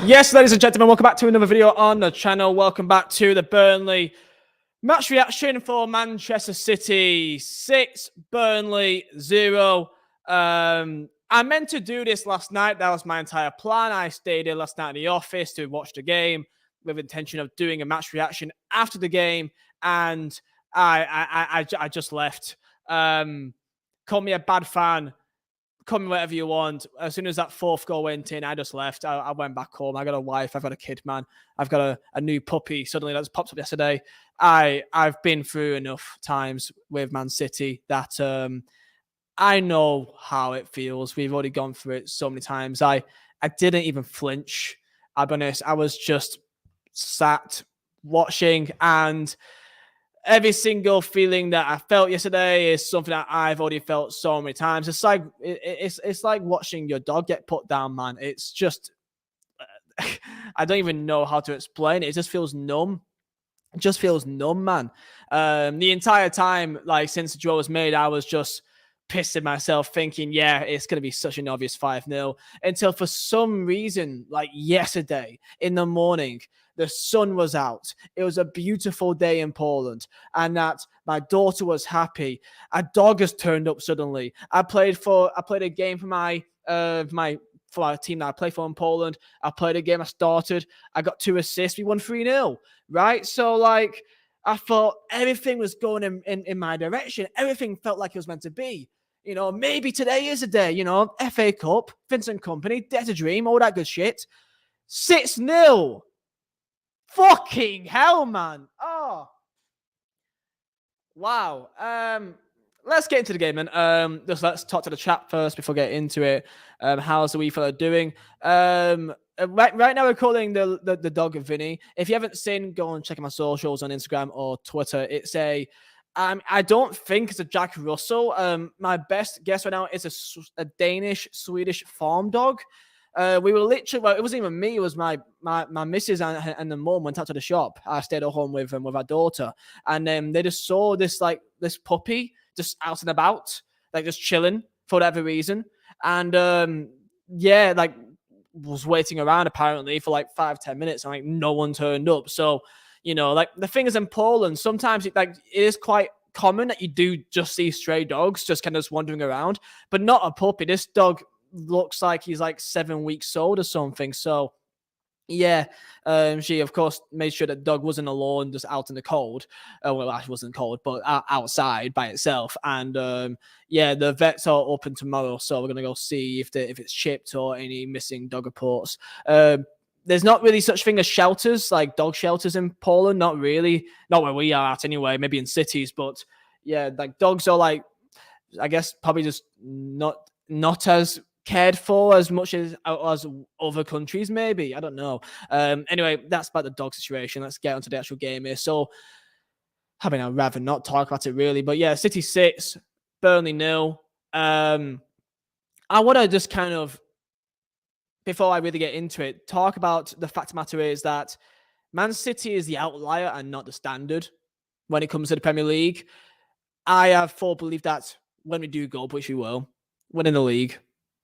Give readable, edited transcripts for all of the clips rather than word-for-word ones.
Yes, ladies and gentlemen, welcome back to another video on the channel. Welcome back to the Burnley match reaction for Manchester City 6, Burnley 0. I meant to do this last night. That was my entire plan. I stayed in last night in the office to watch the game with intention of doing a match reaction after the game, and I just left. Call me a bad fan. Call me whatever you want. As soon as that fourth goal went in, I just left. I went back home. I got a wife. I've got a kid, man. I've got a new puppy. Suddenly that's popped up yesterday. I've been through enough times with Man City that I know how it feels. We've already gone through it so many times. I didn't even flinch. I'll be honest. I was just sat watching, and every single feeling that I felt yesterday is something that I've already felt so many times. It's like watching your dog get put down, man. It's just I don't even know how to explain it. It just feels numb. It just feels numb, man. The entire time, like since the draw was made, I was just pissing myself, thinking, yeah, it's going to be such an obvious 5-0. Until for some reason, like yesterday in the morning, the sun was out. It was a beautiful day in Poland, and that my daughter was happy. A dog has turned up suddenly. I played a game for my for a team that I play for in Poland. I played a game. I started. I got 2 assists. We won 3-0. Right? So like, I thought everything was going in my direction. Everything felt like it was meant to be. You know, maybe today is a day. You know, FA Cup, Vincent Company, Dare to Dream, all that good shit. 6-0. Fucking hell, man. Oh. Wow. Let's get into the game, then. Just let's talk to the chat first before getting into it. How's the wee fella doing? Right now we're calling the dog Vinny. If you haven't seen, go and check my socials on Instagram or Twitter. It's I don't think it's a Jack Russell. My best guess right now is a Danish Swedish farm dog. We were literally, well, it wasn't even me. It was my missus and the mum went out to the shop. I stayed at home with our daughter, and they just saw this puppy just out and about, like just chilling for whatever reason, and yeah, like was waiting around apparently for like 5-10 minutes, and like no one turned up. So you know, like the thing is in Poland, sometimes it is quite common that you do just see stray dogs just kind of just wandering around, but not a puppy. This dog looks like he's like 7 weeks old or something. So yeah, she of course made sure that dog wasn't alone, just out in the cold. Well, actually wasn't cold, but outside by itself. And yeah, the vets are open tomorrow, so we're gonna go see if it's chipped or any missing dog reports. There's not really such thing as shelters, like dog shelters in Poland. Not really, not where we are at anyway. Maybe in cities, but yeah, like dogs are like, I guess probably just not as cared for as much as other countries, maybe. I don't know. Anyway, that's about the dog situation. Let's get onto the actual game here. So, I mean, I'd rather not talk about it really, but yeah, City 6, Burnley 0. I want to just kind of, before I really get into it, talk about the fact of the matter is that Man City is the outlier and not the standard when it comes to the Premier League. I have full belief that when we do go, which we will, win in the league,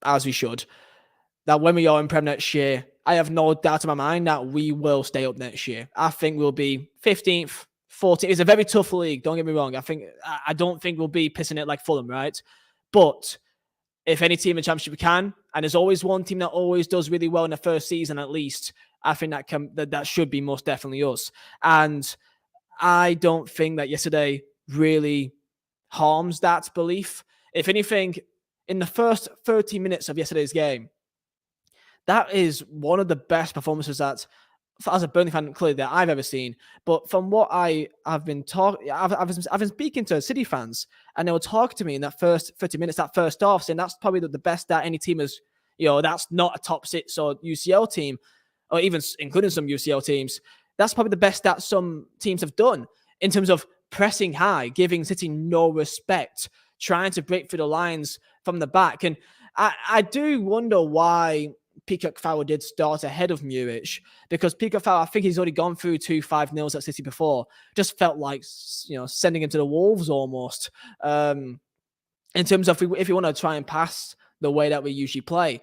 as we should, that when we are in Prem next year, I have no doubt in my mind that we will stay up next year. I think we'll be 15th, 14th. It's a very tough league, don't get me wrong. I don't think we'll be pissing it like Fulham, right? But if any team in the Championship can, and there's always one team that always does really well in the first season at least, I think that should be most definitely us. And I don't think that yesterday really harms that belief. If anything, in the first 30 minutes of yesterday's game, that is one of the best performances that, as a Burnley fan, clearly that I've ever seen. But from what I have been talking, I've been speaking to City fans, and they will talk to me in that first 30 minutes, that first half, saying that's probably the best that any team has. You know, that's not a top 6 or UCL team, or even including some UCL teams. That's probably the best that some teams have done in terms of pressing high, giving City no respect, trying to break through the lines from the back. And I do wonder why Peacock Farrell did start ahead of Muric, because Peacock Farrell, I think he's already gone through 2 5-0s at City before. Just felt like, you know, sending him to the Wolves almost. In terms of if you want to try and pass the way that we usually play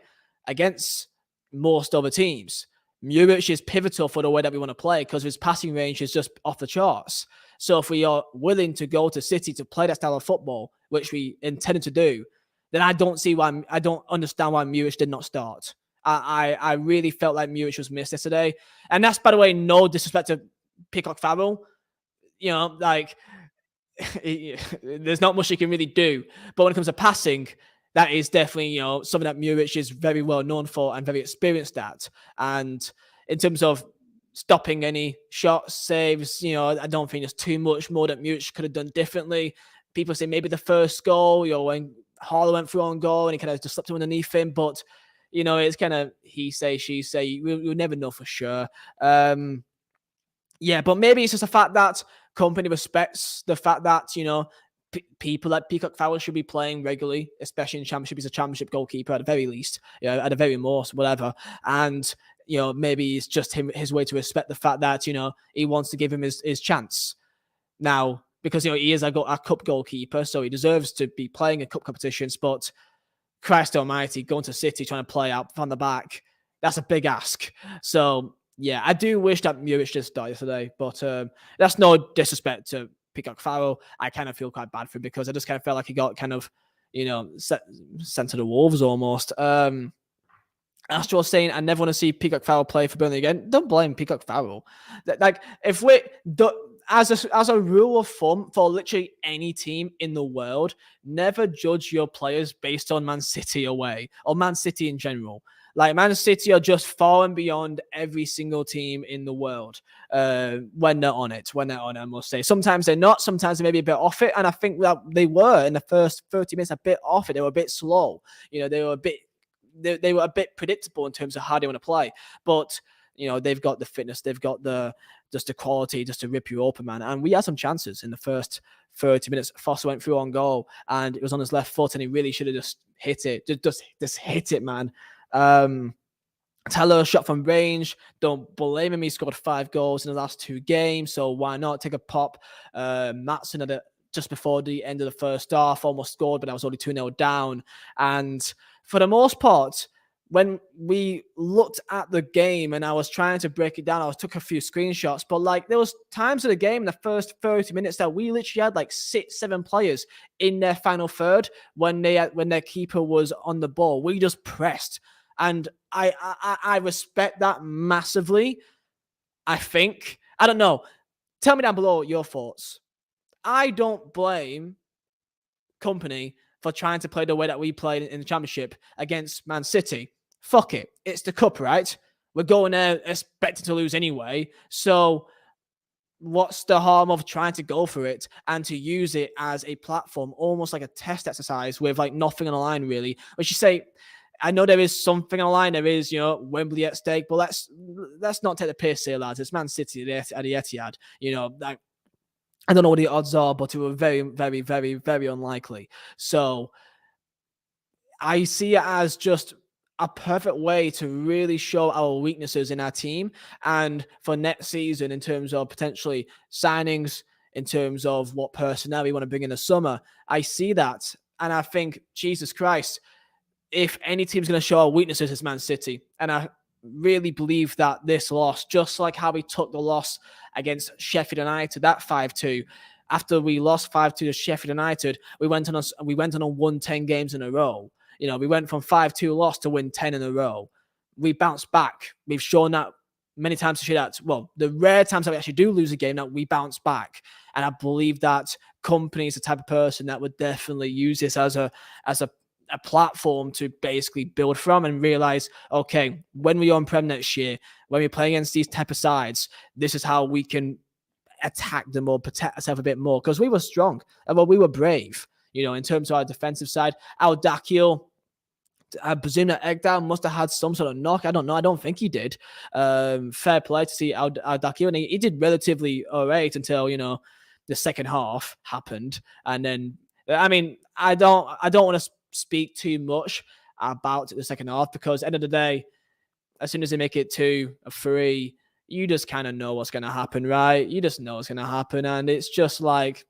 against most other teams, Muric is pivotal for the way that we want to play because his passing range is just off the charts. So if we are willing to go to City to play that style of football, which we intended to do, then I don't understand why Muric did not start. I really felt like Muric was missed yesterday. And that's, by the way, no disrespect to Peacock Farrell. Like, there's not much he can really do. But when it comes to passing, that is definitely, something that Muric is very well known for and very experienced at. And in terms of stopping any shots, saves, I don't think there's too much more that Muric could have done differently. People say maybe the first goal, when Harlow went through on goal and he kind of just slipped him underneath him. But, it's kind of he say, she say. We'll never know for sure. Yeah, but maybe it's just the fact that company respects the fact that, people like Peacock Farrell should be playing regularly, especially in Championship. He's a Championship goalkeeper at the very least, at the very most, whatever. And, maybe it's just his way to respect the fact that, he wants to give him his chance. Now, because, he is a cup goalkeeper, so he deserves to be playing in cup competitions, but Christ almighty, going to City, trying to play out from the back, that's a big ask. So, yeah, I do wish that Muric just started yesterday, but that's no disrespect to Peacock Farrell. I kind of feel quite bad for him because I just kind of felt like he got kind of, sent to the Wolves almost. Astro was saying, I never want to see Peacock Farrell play for Burnley again. Don't blame Peacock Farrell. Like, if we as a rule of thumb for literally any team in the world, never judge your players based on Man City away or Man City in general. Like, Man City are just far and beyond every single team in the world when they're on it, I must say. Sometimes they're not. Sometimes they may be a bit off it. And I think that they were, in the first 30 minutes, a bit off it. They were a bit slow. They were a bit predictable in terms of how they want to play. But, they've got the fitness. They've got the quality just to rip you open, man. And we had some chances in the first 30 minutes. Foster went through on goal and it was on his left foot and he really should have just hit it. Just hit it, man. Teller shot from range. Don't blame him. He scored 5 goals in the last 2 games, so why not take a pop? Matson had it just before the end of the first half, almost scored, but I was only 2-0 down. And for the most part, when we looked at the game and I was trying to break it down, I took a few screenshots, but like there was times of the game in the first 30 minutes that we literally had like 6-7 players in their final third when their keeper was on the ball. We just pressed. And I respect that massively. I think. I don't know. Tell me down below your thoughts. I don't blame Company for trying to play the way that we played in the Championship against Man City. Fuck it. It's the cup, right? We're going there expecting to lose anyway. So what's the harm of trying to go for it and to use it as a platform, almost like a test exercise with like nothing on the line, really? Which you say, I know there is something on the line. There is, Wembley at stake, but let's not take the piss here, lads. It's Man City at the Etihad. Like, I don't know what the odds are, but it were very, very, very, very unlikely. So I see it as just a perfect way to really show our weaknesses in our team. And for next season, in terms of potentially signings, in terms of what personnel we want to bring in the summer, I see that. And I think, Jesus Christ, if any team's going to show our weaknesses, it's Man City. And I really believe that this loss, just like how we took the loss against Sheffield United, that 5-2, after we lost 5-2 to Sheffield United, we went on and won 10 games in a row. We went from 5-2 loss to win 10 in a row. We bounced back. We've shown that many times to show that, the rare times that we actually do lose a game, that we bounce back. And I believe that Company is the type of person that would definitely use this as a platform to basically build from and realize, okay, when we're on Prem next year, when we play against these type of sides, this is how we can attack them or protect ourselves a bit more. Because we were strong and we were brave, in terms of our defensive side. Our Dakiel, I presume that Egdal must have had some sort of knock. I don't know. I don't think he did. Fair play to see our Dakiel. And he did relatively all right until, the second half happened. And then, I mean, I don't want to speak too much about the second half because at the end of the day, as soon as they make it 2 or 3, you just kind of know what's going to happen, right? You just know what's going to happen. And it's just like,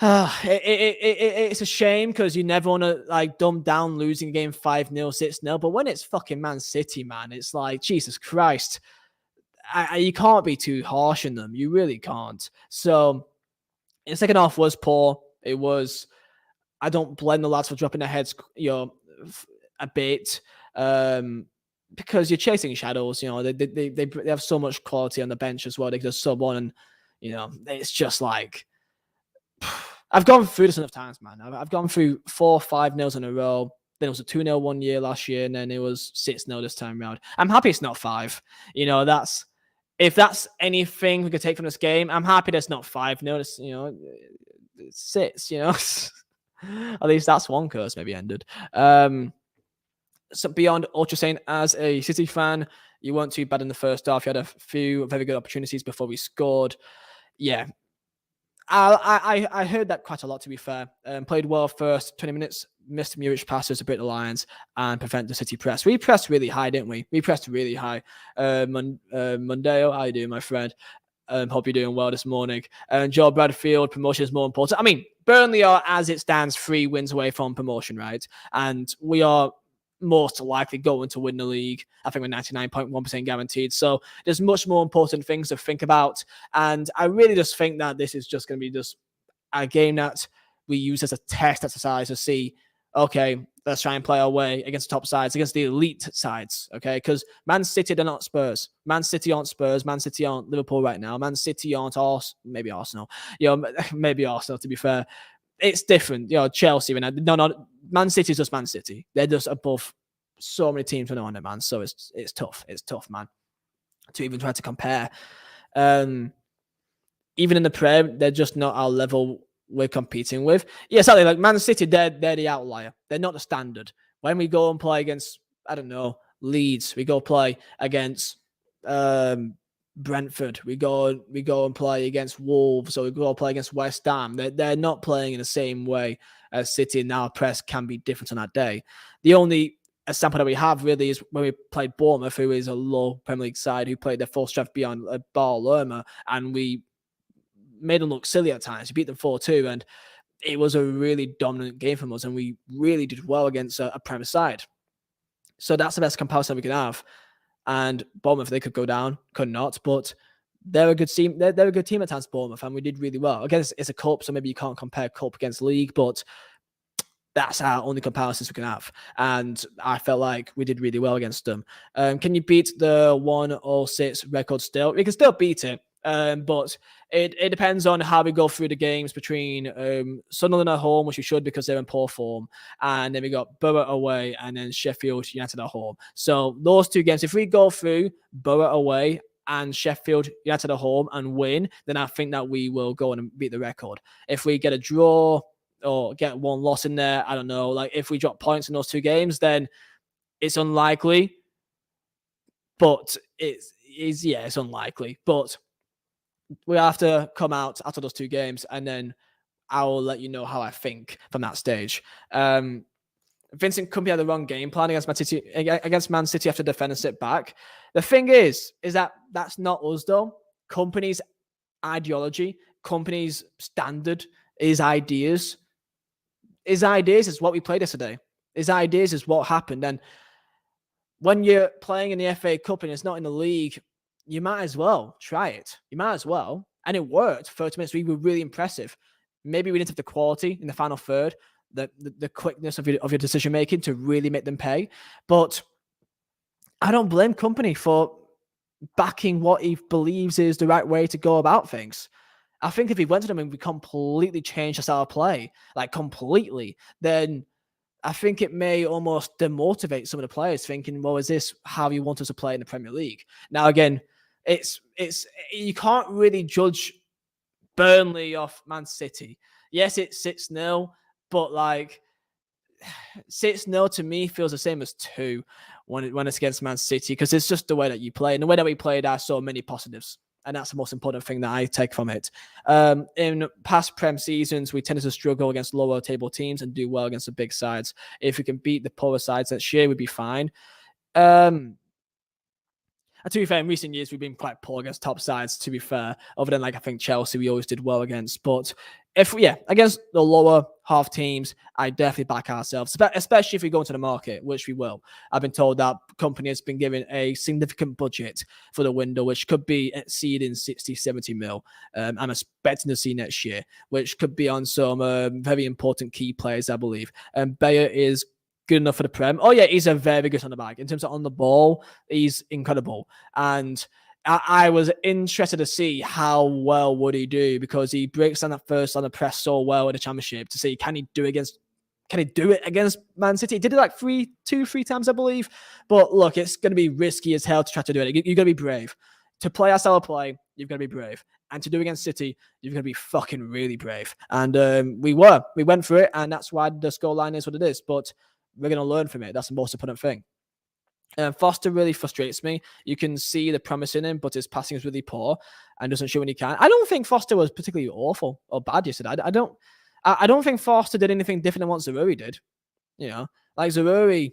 It's a shame because you never want to like dumb down losing a game 5-0, 6-0. But when it's fucking Man City, man, it's like, Jesus Christ. You can't be too harsh on them. You really can't. So the second half was poor. It was. I don't blame the lads for dropping their heads, a bit, because you're chasing shadows. They have so much quality on the bench as well. They can just sub on, and it's just like I've gone through this enough times, man. I've gone through 4-5-0s in a row. Then it was a 2-0 one year last year, and then it was 6-0 this time around. I'm happy it's not 5. That's if that's anything we could take from this game. I'm happy that's not 5-0. It's 6. At least that's one curse maybe ended. So beyond Ultra saying, as a City fan, you weren't too bad in the first half. You had a few very good opportunities before we scored. Yeah, I heard that quite a lot, to be fair. Played well first 20 minutes, missed Muric passes to break the lines and prevent the City press. We pressed really high, didn't we? We pressed really high. Mondeo, how you doing, my friend? Hope you're doing well this morning. Joe Bradfield, promotion is more important. I mean, Burnley are, as it stands, 3 wins away from promotion, right? And we are most likely going to win the league. I think we're 99.1% guaranteed. So there's much more important things to think about. And I really just think that this is just going to be just a game that we use as a test exercise to see, okay, let's try and play our way against the top sides, against the elite sides, okay? Because Man City, they're not Spurs. Man City aren't Spurs. Man City aren't Liverpool right now. Man City aren't maybe Arsenal. Maybe Arsenal, to be fair. It's different. Chelsea, no, Man City is just Man City. They're just above so many teams on it, man. So it's tough. It's tough, man, to even try to compare. Even in the Prem, they're just not our level we're competing with. Yeah, exactly. Like Man City, they're the outlier. They're not the standard. When we go and play against, I don't know, Leeds, we go play against Brentford, we go and play against Wolves, or we go play against West Ham. They're not playing in the same way as City, and our press can be different on that day. The only example that we have really is when we played Bournemouth, who is a low Premier League side, who played their full strength beyond Bar Lerma, and we made them look silly at times. We beat them 4-2, and it was a really dominant game from us, and we really did well against a Premier side. So that's the best comparison we can have. And Bournemouth, they could go down, could not, but they're a good team. They're a good team at times, Bournemouth, and we did really well. Again, it's a cup, so maybe you can't compare cup against league, but that's our only comparisons we can have. And I felt like we did really well against them. Can you beat the 106 record still? We can still beat it. But it depends on how we go through the games between Sunderland at home, which we should because they're in poor form, and then we got Borough away and then Sheffield United at home. So those 2 games, if we go through Borough away and Sheffield United at home and win, then I think that we will go and beat the record. If we get a draw or get 1 loss in there, I don't know, like if we drop points in those 2 games, then it's unlikely. But it's unlikely. But we have to come out after those 2 games, and then I will let you know how I think from that stage. Vincent Kompany had the wrong game plan against Man City after defend and sit back. The thing is that that's not us though. Kompany's ideology, Kompany's standard, his ideas is what we played yesterday. His ideas is what happened. And when you're playing in the FA Cup and it's not in the league, you might as well try it. You might as well. And it worked. 30 minutes, we were really impressive. Maybe we didn't have the quality in the final third, the quickness of your decision making to really make them pay. But I don't blame Kompany for backing what he believes is the right way to go about things. I think if he went to them and we completely changed the style of play, like completely, then I think it may almost demotivate some of the players thinking, well, is this how you want us to play in the Premier League? Now, again, it's you can't really judge Burnley off Man City. Yes, it's 6-0, but like 6-0 to me feels the same as 2 when it's against Man City, because it's just the way that you play. And the way that we played, I saw many positives. And that's the most important thing that I take from it. In past Prem seasons, we tended to struggle against lower table teams and do well against the big sides. If we can beat the poorer sides next year, we'd be fine. To be fair, in recent years, we've been quite poor against top sides, to be fair. Other than, like, I think Chelsea, we always did well against. But against the lower half teams, I definitely back ourselves, especially if we go into the market, which we will. I've been told that company has been given a significant budget for the window, which could be exceeding 60, 70 mil. I'm expecting to see next year, which could be on some very important key players, I believe. Bayer is good enough for the Prem. Oh yeah, he's a very good centre back. In terms of on the ball, he's incredible. And I was interested to see how well would he do, because he breaks down that first on the press so well in the Championship, to see can he do it against Man City. He did it like two, three times, I believe. But look, it's going to be risky as hell to try to do it. You've got to be brave. To play our style of play, you've got to be brave. And to do against City, you've got to be fucking really brave. And we went for it, and that's why the scoreline is what it is. But we're going to learn from it. That's the most important thing. Foster really frustrates me. You can see the promise in him, but his passing is really poor and doesn't show when he can. I don't think Foster was particularly awful or bad yesterday. I don't think Foster did anything different than what Zaroury did. You know, like Zaroury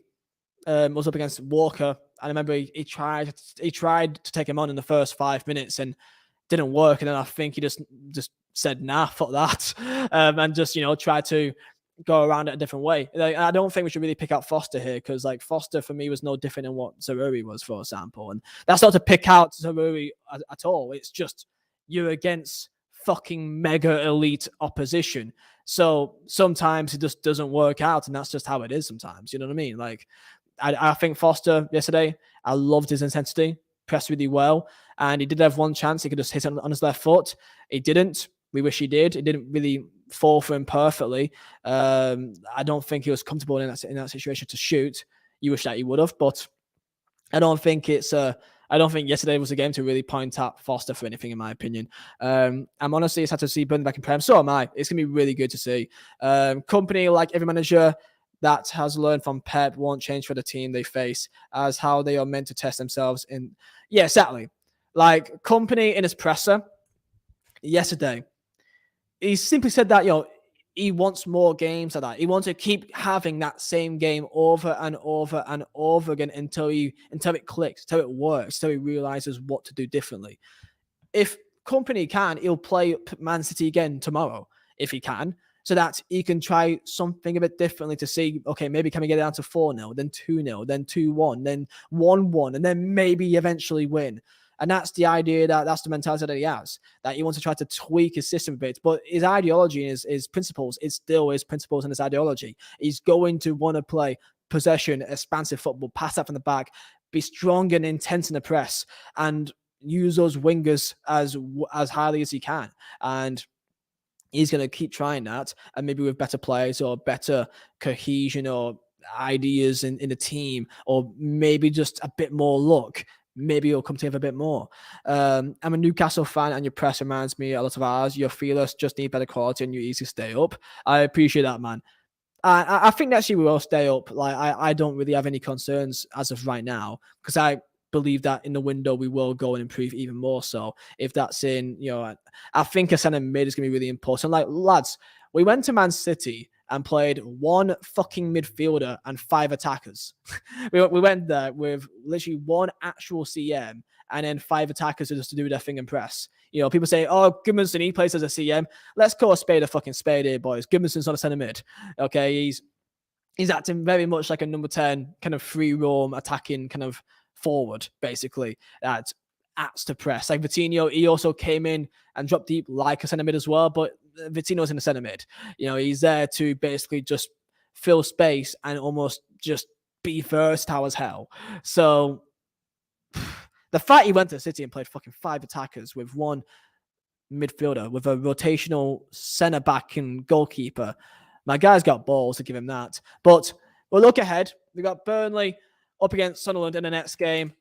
was up against Walker. I remember he tried to take him on in the first 5 minutes and didn't work. And then I think he just said, nah, fuck that. And just, tried to go around it a different way. Like, I don't think we should really pick out Foster here, because like Foster for me was no different than what Zaroury was, for example. And that's not to pick out Zaroury at all. It's just you're against fucking mega elite opposition. So sometimes it just doesn't work out, and that's just how it is sometimes. You know what I mean? Like I think Foster yesterday, I loved his intensity, pressed really well, and he did have one chance. He could just hit on his left foot. He didn't. We wish he did. It didn't really fall for him perfectly. I don't think he was comfortable in that situation to shoot. You wish that he would have, but I don't think yesterday was a game to really point at Foster for anything, in my opinion. I'm honestly excited to see Burnley back in Prem. So am I. It's going to be really good to see. Company, like every manager that has learned from Pep, won't change for the team they face, as how they are meant to test themselves in. Yeah, exactly. Like Company in his presser yesterday, he simply said that, he wants more games like that. He wants to keep having that same game over and over and over again until it clicks, until it works, until he realizes what to do differently. If Company can, he'll play Man City again tomorrow, if he can, so that he can try something a bit differently to see, okay, maybe can we get it down to 4-0, then 2-0, then 2-1, then 1-1, and then maybe eventually win. And that's the idea, that's the mentality that he has, that he wants to try to tweak his system a bit. But his ideology and his principles, it's still his principles and his ideology. He's going to want to play possession, expansive football, pass that from the back, be strong and intense in the press, and use those wingers as highly as he can. And he's going to keep trying that, and maybe with better players or better cohesion or ideas in the team, or maybe just a bit more luck. Maybe it'll come together a bit more. I'm a Newcastle fan, and your press reminds me a lot of ours. Your feelers just need better quality, and you're easy to stay up. I appreciate that, man. I think actually we will stay up. Like I don't really have any concerns as of right now, because I believe that in the window we will go and improve even more. So if that's in, I think a centre mid is going to be really important. Like, lads, we went to Man City and played one fucking midfielder and 5 attackers. we went there with literally one actual CM and then 5 attackers just to do their thing and press. People say, oh, Gudmundsson, he plays as a CM. Let's call a spade a fucking spade here, boys. Gudmundsson's not a centre mid. Okay, he's acting very much like a number 10 kind of free roam attacking kind of forward, basically. That acts to press. Like Vitinho, he also came in and dropped deep like a centre mid as well, but Vitinho's in the centre mid. He's there to basically just fill space and almost just be versatile as hell. So the fact he went to City and played fucking 5 attackers with one midfielder, with a rotational centre back and goalkeeper, my guy's got balls to give him that. But we'll look ahead. We got Burnley up against Sunderland in the next game.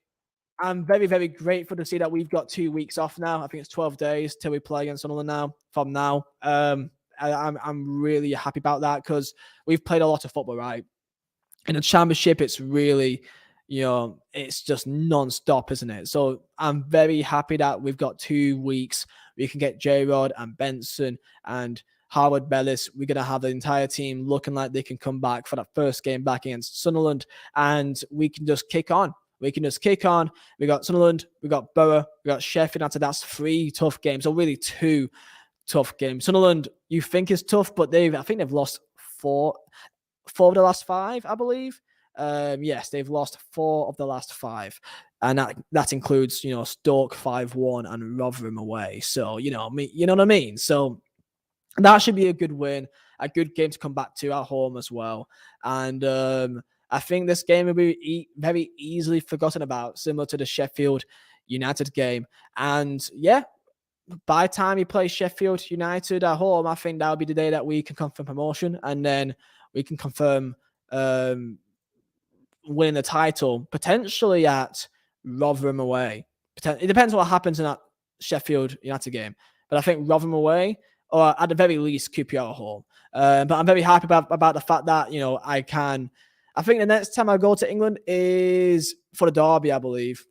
I'm very, very grateful to see that we've got 2 weeks off now. I think it's 12 days till we play against Sunderland now. From now, I'm really happy about that, because we've played a lot of football, right? In the Championship, it's really, it's just non-stop, isn't it? So I'm very happy that we've got 2 weeks. We can get J-Rod and Benson and Howard Bellis. We're going to have the entire team looking like they can come back for that first game back against Sunderland, and we can just kick on. We got Sunderland, we got Borough, we got Sheffield. After that's 3 tough games, or really 2 tough game. Sunderland, you think is tough, but I think they've lost four of the last five, I believe. Yes, they've lost 4 of the last 5, and that includes Stoke 5-1 and Rotherham away. So you know what I mean. So that should be a good win, a good game to come back to at home as well. And I think this game will be very easily forgotten about, similar to the Sheffield United game. And yeah, by the time you play Sheffield United at home, I think that'll be the day that we can confirm promotion, and then we can confirm winning the title, potentially at Rotherham away. It depends on what happens in that Sheffield United game. But I think Rotherham away, or at the very least, QPR at home. But I'm very happy about the fact that, I think the next time I go to England is for the derby, I believe.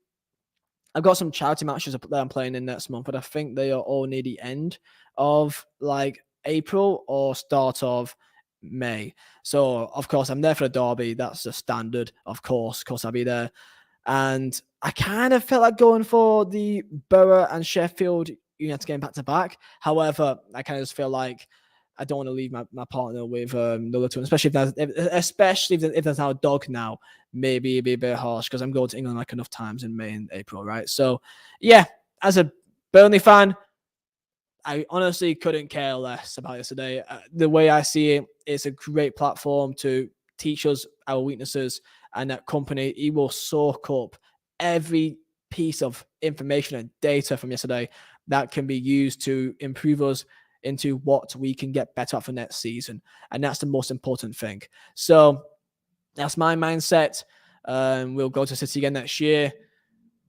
I've got some charity matches that I'm playing in next month, but I think they are all near the end of like April or start of May. So, of course, I'm there for the derby. That's the standard, of course. Of course, I'll be there. And I kind of felt like going for the Borough and Sheffield United game back to back. However, I kind of just feel like I don't want to leave my partner with the other two, especially if there's now a dog now. Maybe it'd be a bit harsh because I'm going to England like enough times in May and April, right? So, yeah, as a Burnley fan, I honestly couldn't care less about yesterday. The way I see it, it's a great platform to teach us our weaknesses, and that company, he will soak up every piece of information and data from yesterday that can be used to improve us into what we can get better at for next season. And that's the most important thing. So that's my mindset. We'll go to City again next year.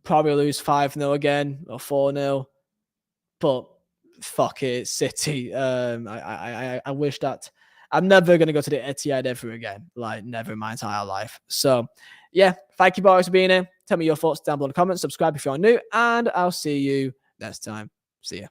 Probably lose 5-0 again or 4-0. But fuck it, City. I wish that I'm never going to go to the Etihad ever again. Like, never in my entire life. So, yeah, thank you boys for being here. Tell me your thoughts down below in the comments. Subscribe if you're new. And I'll see you next time. See ya.